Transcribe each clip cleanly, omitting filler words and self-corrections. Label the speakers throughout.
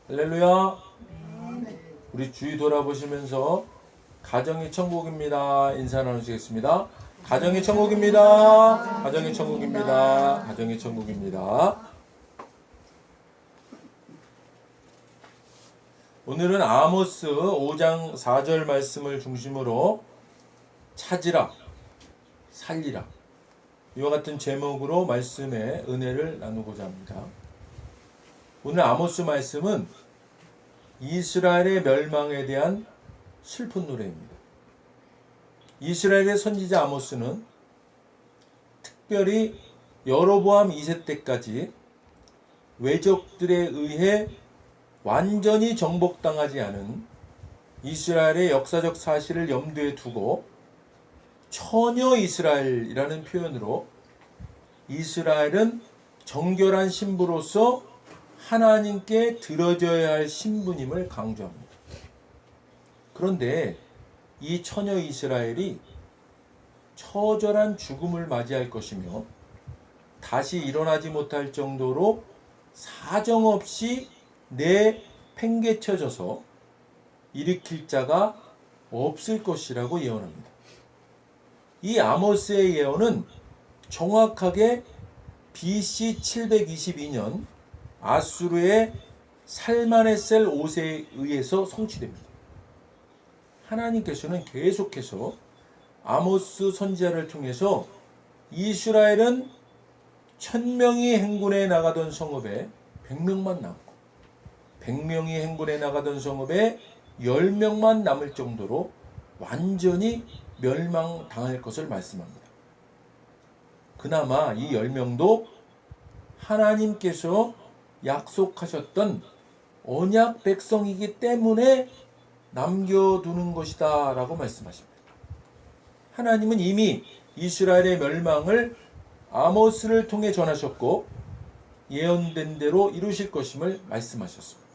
Speaker 1: 할렐루야. 우리 주위 돌아보시면서 가정이 천국입니다. 인사 나누시겠습니다. 가정이 천국입니다. 가정이 천국입니다. 가정이 천국입니다. 오늘은 아모스 5장 4절 말씀을 중심으로 찾으라, 살리라, 이와 같은 제목으로 말씀의 은혜를 나누고자 합니다. 오늘 아모스 말씀은 이스라엘의 멸망에 대한 슬픈 노래입니다. 이스라엘의 선지자 아모스는 특별히 여로보암 2세 때까지 외적들에 의해 완전히 정복당하지 않은 이스라엘의 역사적 사실을 염두에 두고 처녀 이스라엘이라는 표현으로 이스라엘은 정결한 신부로서 하나님께 드려져야 할 신분임을 강조합니다. 그런데 이 처녀 이스라엘이 처절한 죽음을 맞이할 것이며 다시 일어나지 못할 정도로 사정없이 내팽개쳐져서 일으킬 자가 없을 것이라고 예언합니다. 이 아모스의 예언은 정확하게 BC 722년 아수르의 살마네셀 5세에 의해서 성취됩니다. 하나님께서는 계속해서 아모스 선지자를 통해서 이스라엘은 1000명이 행군에 나가던 성읍에 100명만 남고 100명이 행군에 나가던 성읍에 10명만 남을 정도로 완전히 멸망당할 것을 말씀합니다. 그나마 이 10명도 하나님께서 약속하셨던 언약 백성이기 때문에 남겨두는 것이다 라고 말씀하십니다. 하나님은 이미 이스라엘의 멸망을 아모스를 통해 전하셨고 예언된 대로 이루실 것임을 말씀하셨습니다.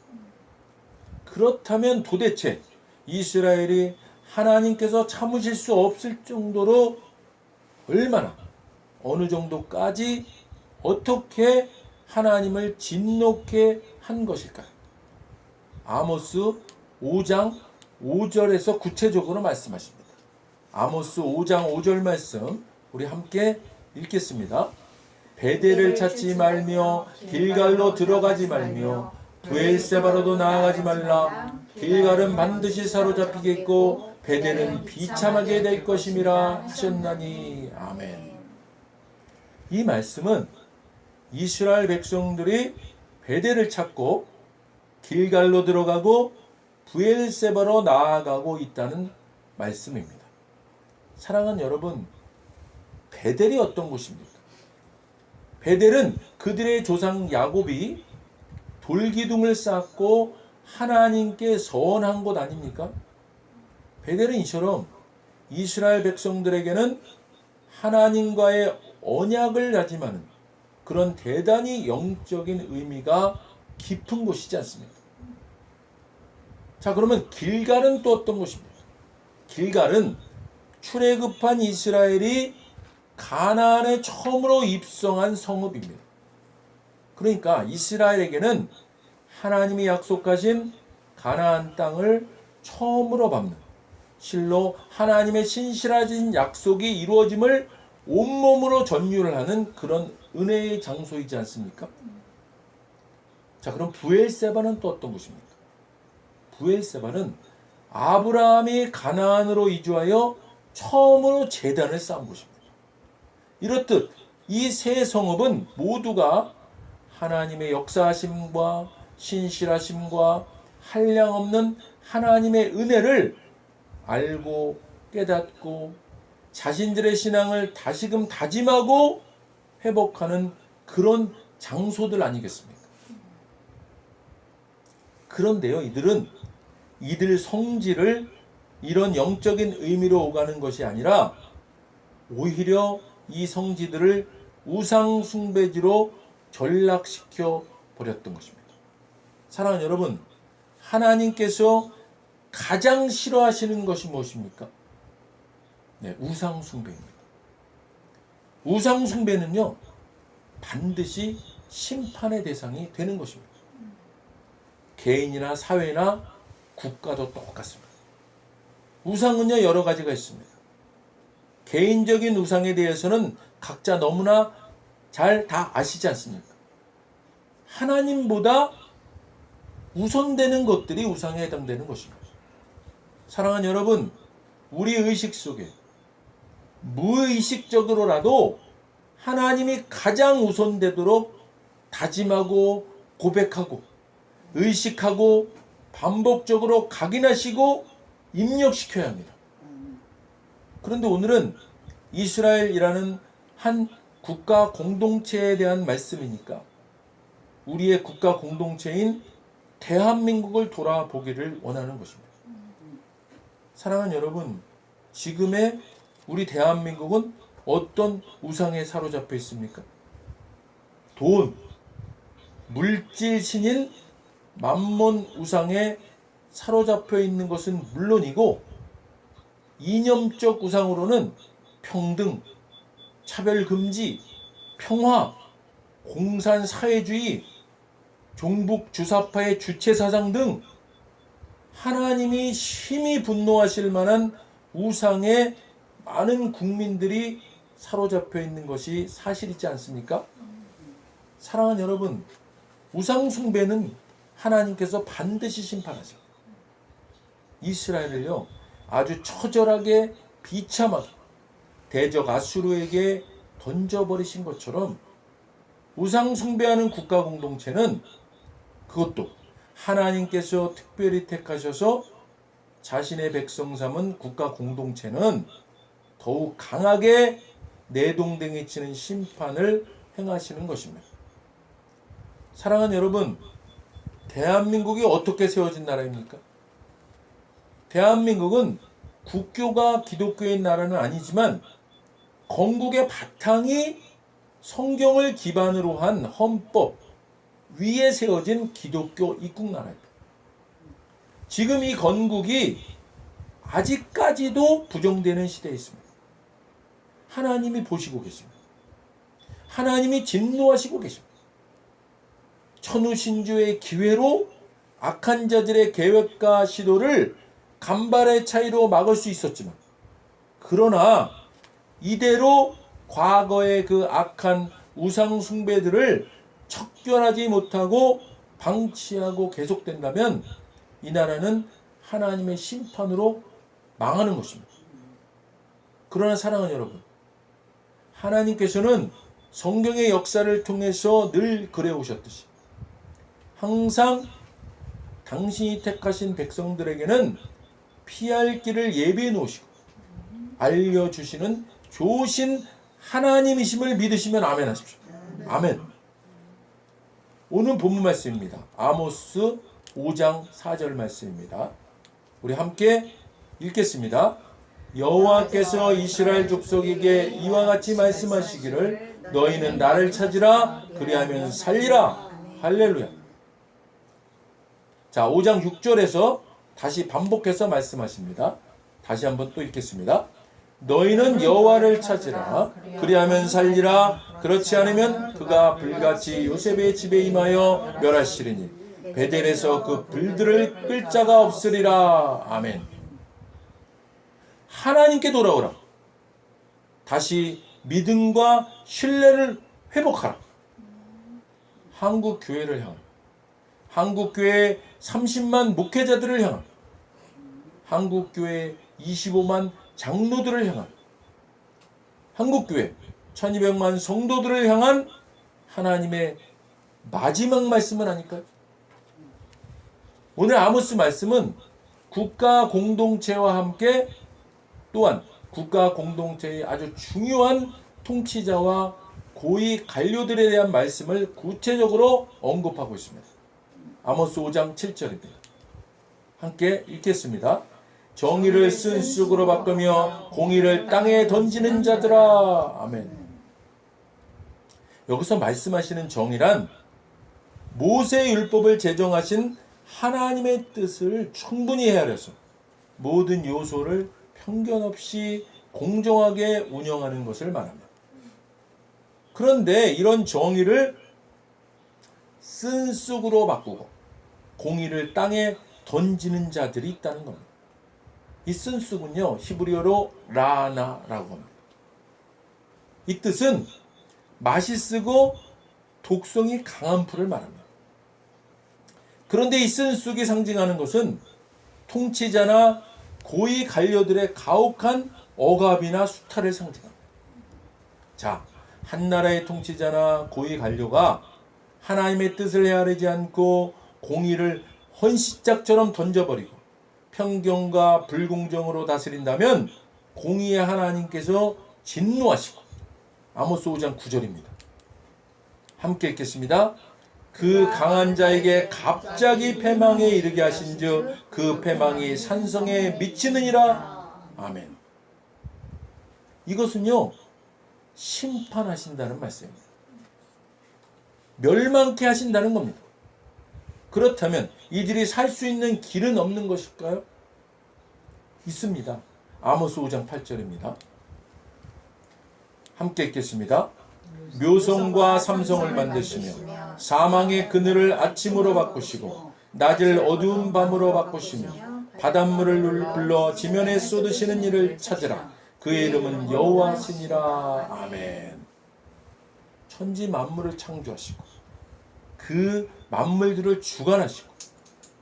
Speaker 1: 그렇다면 도대체 이스라엘이 하나님께서 참으실 수 없을 정도로 얼마나, 어느 정도까지, 어떻게 하나님을 진노케 한 것일까요? 아모스 5장 5절에서 구체적으로 말씀하십니다. 아모스 5장 5절 말씀 우리 함께 읽겠습니다. 베델을 찾지 말며 길갈로 들어가지 말며 브엘세바로도 나아가지 말라. 길갈은 반드시 사로잡히겠고 베델은 비참하게 될 것임이라 하셨나니. 아멘. 이 말씀은 이스라엘 백성들이 베델을 찾고 길갈로 들어가고 브엘세바로 나아가고 있다는 말씀입니다. 사랑하는 여러분, 베델이 어떤 곳입니까? 베델은 그들의 조상 야곱이 돌기둥을 쌓고 하나님께 서원한 곳 아닙니까? 베델은 이처럼 이스라엘 백성들에게는 하나님과의 언약을 다짐하는 그런 대단히 영적인 의미가 깊은 곳이지 않습니까? 자, 그러면 길갈은 또 어떤 곳입니까? 길갈은 출애굽한 이스라엘이 가나안에 처음으로 입성한 성읍입니다. 그러니까 이스라엘에게는 하나님이 약속하신 가나안 땅을 처음으로 밟는, 실로 하나님의 신실하신 약속이 이루어짐을 온몸으로 전율을 하는 그런 은혜의 장소이지 않습니까? 자, 그럼 브엘세바는 또 어떤 곳입니까? 브엘세바는 아브라함이 가나안으로 이주하여 처음으로 제단을 쌓은 곳입니다. 이렇듯 이 세 성읍은 모두가 하나님의 역사하심과 신실하심과 한량없는 하나님의 은혜를 알고 깨닫고 자신들의 신앙을 다시금 다짐하고 회복하는 그런 장소들 아니겠습니까? 그런데요, 이들은 이들 성지를 이런 영적인 의미로 오가는 것이 아니라 오히려 이 성지들을 우상 숭배지로 전락시켜 버렸던 것입니다. 사랑하는 여러분, 하나님께서 가장 싫어하시는 것이 무엇입니까? 네, 우상 숭배입니다. 우상 숭배는요, 반드시 심판의 대상이 되는 것입니다. 개인이나 사회나 국가도 똑같습니다. 우상은요, 여러 가지가 있습니다. 개인적인 우상에 대해서는 각자 너무나 잘 다 아시지 않습니까? 하나님보다 우선되는 것들이 우상에 해당되는 것입니다. 사랑하는 여러분, 우리 의식 속에 무의식적으로라도 하나님이 가장 우선되도록 다짐하고 고백하고 의식하고 반복적으로 각인하시고 입력시켜야 합니다. 그런데 오늘은 이스라엘이라는 한 국가 공동체에 대한 말씀이니까 우리의 국가 공동체인 대한민국을 돌아보기를 원하는 것입니다. 사랑하는 여러분, 지금의 우리 대한민국은 어떤 우상에 사로잡혀 있습니까? 돈, 물질 신인 만몬 우상에 사로잡혀 있는 것은 물론이고 이념적 우상으로는 평등, 차별금지, 평화, 공산사회주의, 종북주사파의 주체사상 등 하나님이 심히 분노하실 만한 우상에 많은 국민들이 사로잡혀 있는 것이 사실이지 않습니까? 사랑하는 여러분, 우상 숭배는 하나님께서 반드시 심판하십니다. 이스라엘을요, 아주 처절하게 비참하게 대적 아수르에게 던져버리신 것처럼 우상 숭배하는 국가 공동체는 그것도 하나님께서 특별히 택하셔서 자신의 백성 삼은 국가 공동체는 더욱 강하게 내동댕이 치는 심판을 행하시는 것입니다. 사랑하는 여러분, 대한민국이 어떻게 세워진 나라입니까? 대한민국은 국교가 기독교인 나라는 아니지만 건국의 바탕이 성경을 기반으로 한 헌법 위에 세워진 기독교 입국 나라입니다. 지금 이 건국이 아직까지도 부정되는 시대에 있습니다. 하나님이 보시고 계십니다. 하나님이 진노하시고 계십니다. 천우신주의 기회로 악한 자들의 계획과 시도를 간발의 차이로 막을 수 있었지만, 그러나 이대로 과거의 그 악한 우상 숭배들을 척결하지 못하고 방치하고 계속된다면 이 나라는 하나님의 심판으로 망하는 것입니다. 그러나 사랑하는 여러분, 하나님께서는 성경의 역사를 통해서 늘 그래오셨듯이 항상 당신이 택하신 백성들에게는 피할 길을 예비해 놓으시고 알려주시는 좋으신 하나님이심을 믿으시면 아멘 하십시오. 아멘. 오늘 본문 말씀입니다. 아모스 5장 4절 말씀입니다. 우리 함께 읽겠습니다. 여호와께서 이스라엘 족속에게 이와 같이 말씀하시기를 너희는 나를 찾으라 그리하면 살리라. 할렐루야. 자, 5장 6절에서 다시 반복해서 말씀하십니다. 다시 한번 또 읽겠습니다. 너희는 여호와를 찾으라 그리하면 살리라. 그렇지 않으면 그가 불같이 요셉의 집에 임하여 멸하시리니 베델에서 그 불들을 끌 자가 없으리라. 아멘. 하나님께 돌아오라. 다시 믿음과 신뢰를 회복하라. 한국 교회를 향하라. 한국 교회 30만 목회자들을 향하라. 한국 교회 25만 장로들을 향한, 한국 교회 1200만 성도들을 향한 하나님의 마지막 말씀은 아닐까요? 오늘 아모스 말씀은 국가 공동체와 함께 또한 국가 공동체의 아주 중요한 통치자와 고위 관료들에 대한 말씀을 구체적으로 언급하고 있습니다. 아모스 5장 7절입니다. 함께 읽겠습니다. 정의를 쓴쑥으로 바꾸며 공의를 땅에 던지는 자들아. 아멘. 여기서 말씀하시는 정의란 모세의 율법을 제정하신 하나님의 뜻을 충분히 헤아려서 모든 요소를 편견 없이 공정하게 운영하는 것을 말합니다. 그런데 이런 정의를 쓴쑥으로 바꾸고 공의를 땅에 던지는 자들이 있다는 겁니다. 이 쓴쑥은요, 히브리어로 라나라고 합니다. 이 뜻은 맛있고 독성이 강한 풀을 말합니다. 그런데 이 쓴쑥이 상징하는 것은 통치자나 고위 관료들의 가혹한 억압이나 수탈을 상징합니다. 자, 한 나라의 통치자나 고위 관료가 하나님의 뜻을 헤아리지 않고 공의를 헌시짝처럼 던져버리고 편견과 불공정으로 다스린다면 공의의 하나님께서 진노하시고, 아모스 5장 9절입니다. 함께 읽겠습니다. 그 강한 자에게 갑자기 패망에 이르게 하신즉 그 패망이 산성에 미치느니라. 아멘. 이것은요, 심판하신다는 말씀입니다. 멸망케 하신다는 겁니다. 그렇다면 이들이 살 수 있는 길은 없는 것일까요? 있습니다. 아모스 5장 8절입니다. 함께 읽겠습니다. 묘성과 삼성을 만드시며 사망의 그늘을 아침으로 바꾸시고 낮을 어두운 밤으로 바꾸시며 바닷물을 불러 지면에 쏟으시는 이를 찾으라. 그의 이름은 여호와시니라. 아멘. 천지 만물을 창조하시고 그 만물들을 주관하시고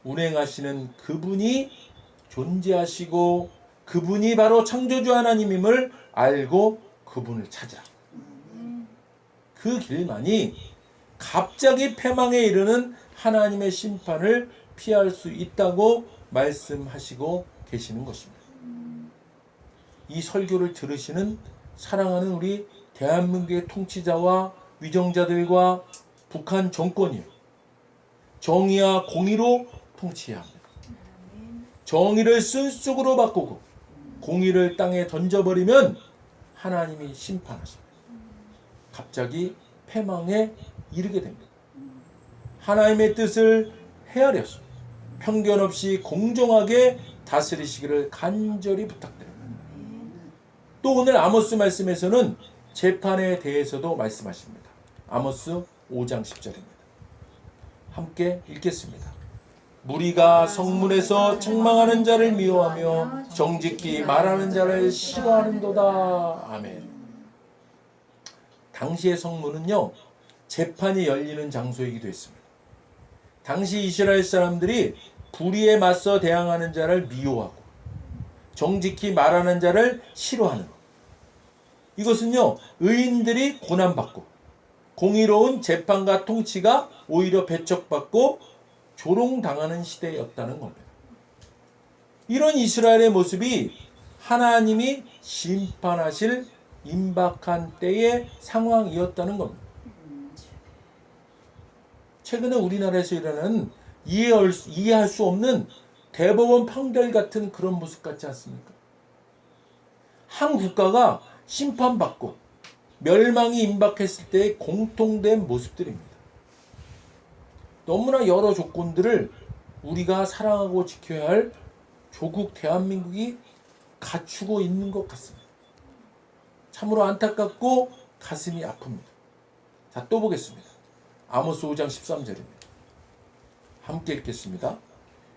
Speaker 1: 운행하시는 그분이 존재하시고 그분이 바로 창조주 하나님임을 알고 그분을 찾으라. 그 길만이 갑자기 패망에 이르는 하나님의 심판을 피할 수 있다고 말씀하시고 계시는 것입니다. 이 설교를 들으시는 사랑하는 우리 대한민국의 통치자와 위정자들과 북한 정권이요, 정의와 공의로 통치해야 합니다. 정의를 쓴쑥으로 바꾸고 공의를 땅에 던져버리면 하나님이 심판하십니다. 갑자기 패망에 이르게 됩니다. 하나님의 뜻을 헤아려서 편견 없이 공정하게 다스리시기를 간절히 부탁드립니다. 또 오늘 아모스 말씀에서는 재판에 대해서도 말씀하십니다. 아모스 5장 10절입니다. 함께 읽겠습니다. 무리가 성문에서 책망하는 자를 미워하며 정직히 말하는 자를 싫어하는도다. 아멘. 당시의 성문은요, 재판이 열리는 장소이기도 했습니다. 당시 이스라엘 사람들이 불의에 맞서 대항하는 자를 미워하고 정직히 말하는 자를 싫어하는 것. 이것은요, 의인들이 고난받고 공의로운 재판과 통치가 오히려 배척받고 조롱당하는 시대였다는 겁니다. 이런 이스라엘의 모습이 하나님이 심판하실 임박한 때의 상황이었다는 겁니다. 최근에 우리나라에서 일어나는 이해할 수 없는 대법원 판결 같은 그런 모습 같지 않습니까? 한 국가가 심판받고 멸망이 임박했을 때의 공통된 모습들입니다. 너무나 여러 조건들을 우리가 사랑하고 지켜야 할 조국 대한민국이 갖추고 있는 것 같습니다. 참으로 안타깝고 가슴이 아픕니다. 자, 또 보겠습니다. 아모스 5장 13절입니다. 함께 읽겠습니다.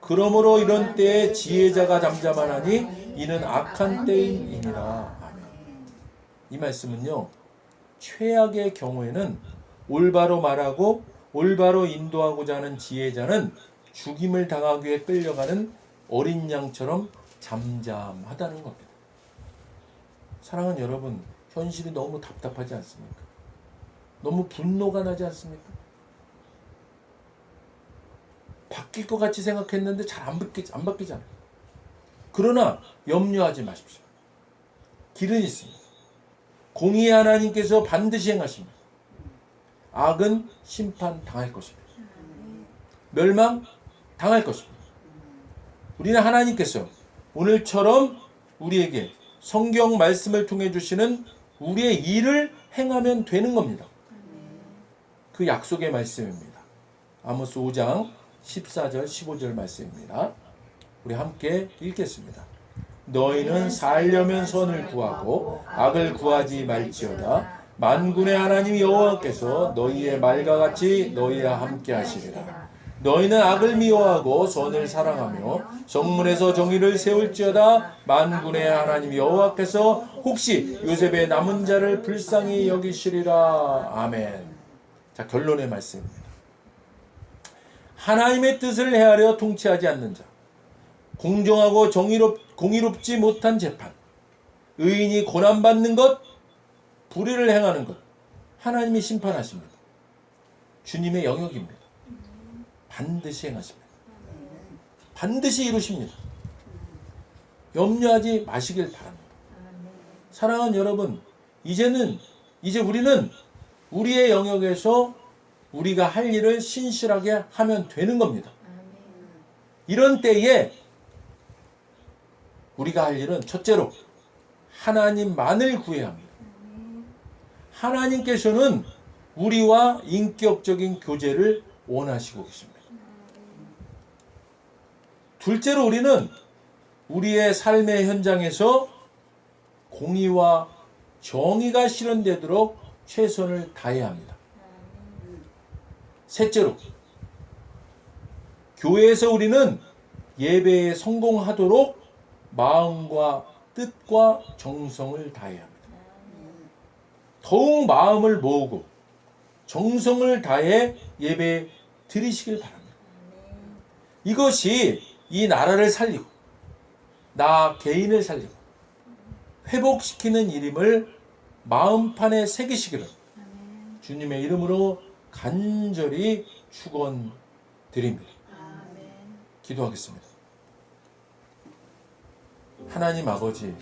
Speaker 1: 그러므로 이런 때에 지혜자가 잠잠하나니 이는 악한 때임이니라. 아멘. 이 말씀은요, 최악의 경우에는 올바로 말하고 올바로 인도하고자 하는 지혜자는 죽임을 당하기 위해 끌려가는 어린 양처럼 잠잠하다는 겁니다. 사랑하는 여러분, 현실이 너무 답답하지 않습니까? 너무 분노가 나지 않습니까? 바뀔 것 같이 생각했는데 잘 안 바뀌잖아요. 그러나 염려하지 마십시오. 길은 있습니다. 공의의 하나님께서 반드시 행하십니다. 악은 심판당할 것입니다. 멸망 당할 것입니다. 우리는 하나님께서 오늘처럼 우리에게 성경 말씀을 통해 주시는 우리의 일을 행하면 되는 겁니다. 그 약속의 말씀입니다. 아모스 5장 14절 15절 말씀입니다. 우리 함께 읽겠습니다. 너희는 살려면 선을 구하고 악을 구하지 말지어다. 만군의 하나님 여호와께서 너희의 말과 같이 너희와 함께 하시리라. 너희는 악을 미워하고 선을 사랑하며 성문에서 정의를 세울지어다. 만군의 하나님 여호와께서 혹시 요셉의 남은 자를 불쌍히 여기시리라. 아멘. 자, 결론의 말씀입니다. 하나님의 뜻을 헤아려 통치하지 않는 자, 공정하고 공의롭지 못한 재판, 의인이 고난받는 것, 불의를 행하는 것, 하나님이 심판하십니다. 주님의 영역입니다. 반드시 행하십니다. 반드시 이루십니다. 염려하지 마시길 바랍니다. 사랑하는 여러분, 이제 우리는 우리의 영역에서 우리가 할 일을 신실하게 하면 되는 겁니다. 이런 때에 우리가 할 일은 첫째로 하나님만을 구해야 합니다. 하나님께서는 우리와 인격적인 교제를 원하시고 계십니다. 둘째로 우리는 우리의 삶의 현장에서 공의와 정의가 실현되도록 최선을 다해야 합니다. 셋째로 교회에서 우리는 예배에 성공하도록 마음과 뜻과 정성을 다해야 합니다. 더욱 마음을 모으고 정성을 다해 예배 드리시길 바랍니다. 이것이 이 나라를 살리고 나 개인을 살리고 회복시키는 일임을 마음판에 새기시기를 주님의 이름으로 간절히 축원드립니다. 기도하겠습니다. 하나님 아버지,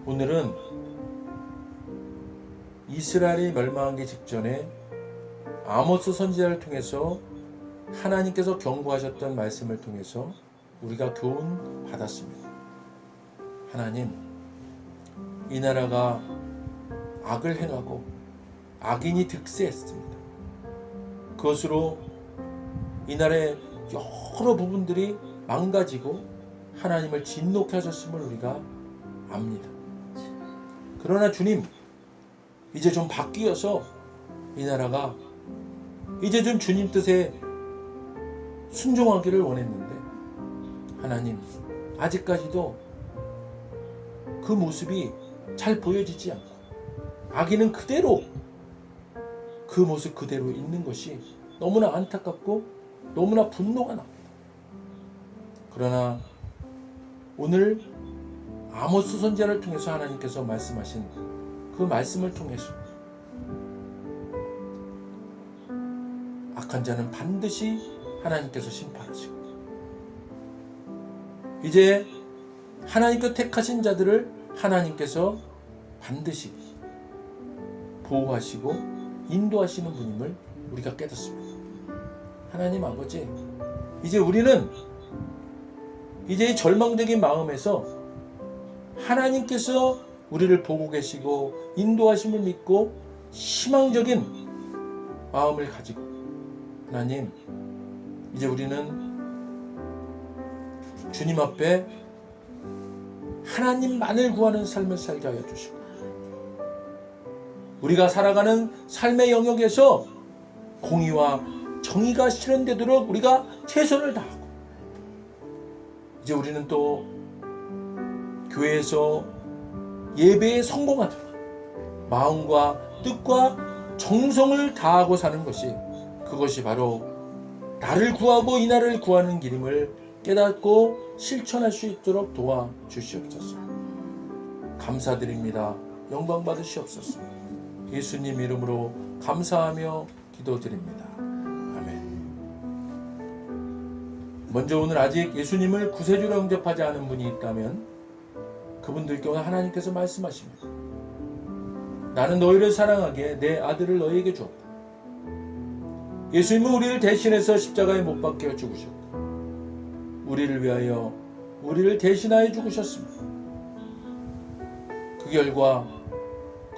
Speaker 1: 오늘은 이스라엘이 멸망하기 직전에 아모스 선지자를 통해서 하나님께서 경고하셨던 말씀을 통해서 우리가 교훈 받았습니다. 하나님, 이 나라가 악을 행하고 악인이 득세했습니다. 그것으로 이 나라의 여러 부분들이 망가지고 하나님을 진노케 하셨음을 우리가 압니다. 그러나 주님, 이제 좀 바뀌어서 이 나라가 이제 좀 주님 뜻에 순종하기를 원했는데 하나님, 아직까지도 그 모습이 잘 보여지지 않고 악인은 그대로 그 모습 그대로 있는 것이 너무나 안타깝고 너무나 분노가 납니다. 그러나 오늘 아모스 선지자를 통해서 하나님께서 말씀하신 그 말씀을 통해서 악한 자는 반드시 하나님께서 심판하시고 이제 하나님께서 택하신 자들을 하나님께서 반드시 보호하시고 인도하시는 분임을 우리가 깨닫습니다. 하나님 아버지, 이제 우리는 이제 이 절망적인 마음에서 하나님께서 우리를 보고 계시고 인도하심을 믿고 희망적인 마음을 가지고 하나님, 이제 우리는 주님 앞에 하나님만을 구하는 삶을 살게 하여 주시고 우리가 살아가는 삶의 영역에서 공의와 정의가 실현되도록 우리가 최선을 다하고 이제 우리는 또 교회에서 예배에 성공하도록 마음과 뜻과 정성을 다하고 사는 것이 그것이 바로 나를 구하고 이 나라를 구하는 길임을 깨닫고 실천할 수 있도록 도와주시옵소서. 감사드립니다. 영광 받으시옵소서. 예수님 이름으로 감사하며 기도드립니다. 아멘. 먼저 오늘 아직 예수님을 구세주로 영접하지 않은 분이 있다면 그분들께 오늘 하나님께서 말씀하십니다. 나는 너희를 사랑하기에 내 아들을 너희에게 주었다. 예수님은 우리를 대신해서 십자가에 못 박혀 죽으셨다. 우리를 위하여 우리를 대신하여 죽으셨습니다. 그 결과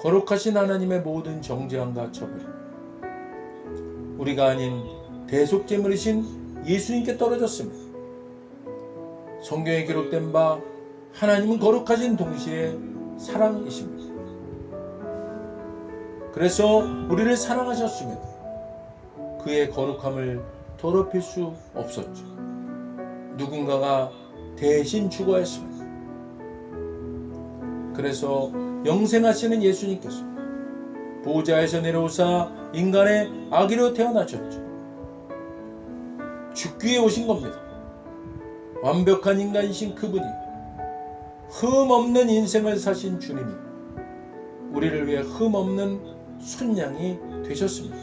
Speaker 1: 거룩하신 하나님의 모든 정죄함과 처벌, 우리가 아닌 대속제물이신 예수님께 떨어졌습니다. 성경에 기록된 바 하나님은 거룩하신 동시에 사랑이십니다. 그래서 우리를 사랑하셨습니다. 그의 거룩함을 더럽힐 수 없었죠. 누군가가 대신 죽어야 했습니다. 그래서 영생하시는 예수님께서 보좌에서 내려오사 인간의 아기로 태어나셨죠. 죽기 위해 오신 겁니다. 완벽한 인간이신 그분이, 흠없는 인생을 사신 주님이 우리를 위해 흠없는 순양이 되셨습니다.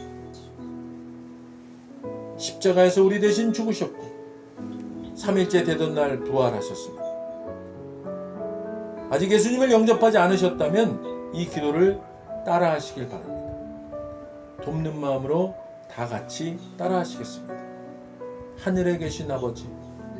Speaker 1: 십자가에서 우리 대신 죽으셨고 3일째 되던 날 부활하셨습니다. 아직 예수님을 영접하지 않으셨다면 이 기도를 따라 하시길 바랍니다. 돕는 마음으로 다 같이 따라 하시겠습니다. 하늘에 계신 아버지,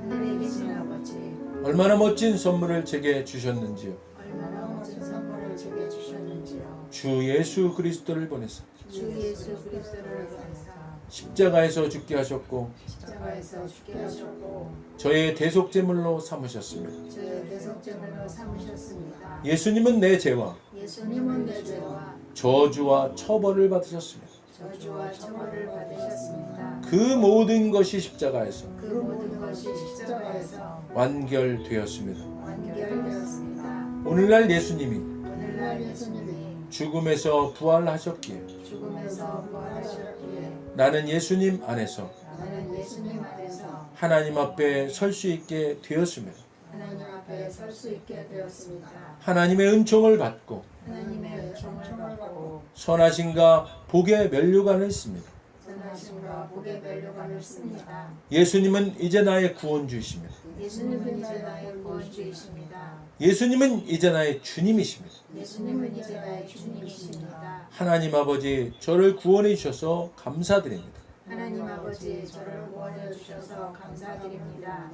Speaker 2: 하늘에 계신 아버지,
Speaker 1: 얼마나 멋진 선물을 제게 주셨는지요.
Speaker 2: 얼마나 멋진 선물을 제게 주셨는지요.
Speaker 1: 주 예수 그리스도를 보내사
Speaker 2: 주 예수 그리스도를 보내사
Speaker 1: 십자가에서 죽게 하셨고
Speaker 2: 십자가에서 죽게 하셨고
Speaker 1: 저의 대속제물로 삼으셨습니다.
Speaker 2: 저의 대속제물로 삼으셨습니다.
Speaker 1: 예수님은 내 죄와
Speaker 2: 예수님은 내 죄와
Speaker 1: 저주와 처벌을 받으셨습니다.
Speaker 2: 저주와 처벌을 받으셨습니다.
Speaker 1: 그 모든 것이 십자가에서
Speaker 2: 그 모든 것이 십자가에서
Speaker 1: 완결되었습니다.
Speaker 2: 완결되었습니다.
Speaker 1: 오늘날 예수님이
Speaker 2: 오늘날 예수님이
Speaker 1: 죽음에서 부활하셨기에
Speaker 2: 죽음에서 부활하셨기에
Speaker 1: 나는 예수님 안에서
Speaker 2: 나는 예수님 안에서
Speaker 1: 하나님 앞에 설 수 있게 되었습니다.
Speaker 2: 하나님 앞에 설 수 있게 되었습니다.
Speaker 1: 하나님의 은총을 받고
Speaker 2: 하나님의 은총을 받고
Speaker 1: 선하심과 복의 면류관을 씁니다.
Speaker 2: 선하심과 복의 면류관을 씁니다.
Speaker 1: 예수님은 이제 나의 구원주이십니다.
Speaker 2: 예수님은 이제 나의 구원주이십니다.
Speaker 1: 예수님은 이제 나의 주님이십니다.
Speaker 2: 예수님은 이제 나의 주님이십니다.
Speaker 1: 하나님 아버지, 저를 구원해 주셔서 감사드립니다.
Speaker 2: 하나님 아버지, 저를 구원해 주셔서 감사드립니다.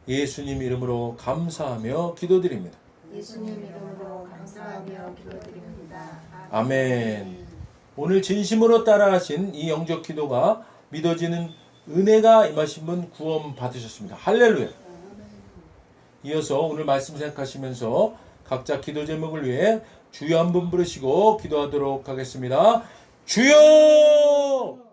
Speaker 1: 예수님 이름으로 감사하며 기도드립니다.
Speaker 2: 예수님 이름으로 감사하며 기도드립니다.
Speaker 1: 아멘. 오늘 진심으로 따라하신 이 영적 기도가 믿어지는 은혜가 임하신 분 구원 받으셨습니다. 할렐루야. 이어서 오늘 말씀 생각하시면서 각자 기도 제목을 위해 주여 한 분 부르시고 기도하도록 하겠습니다. 주여!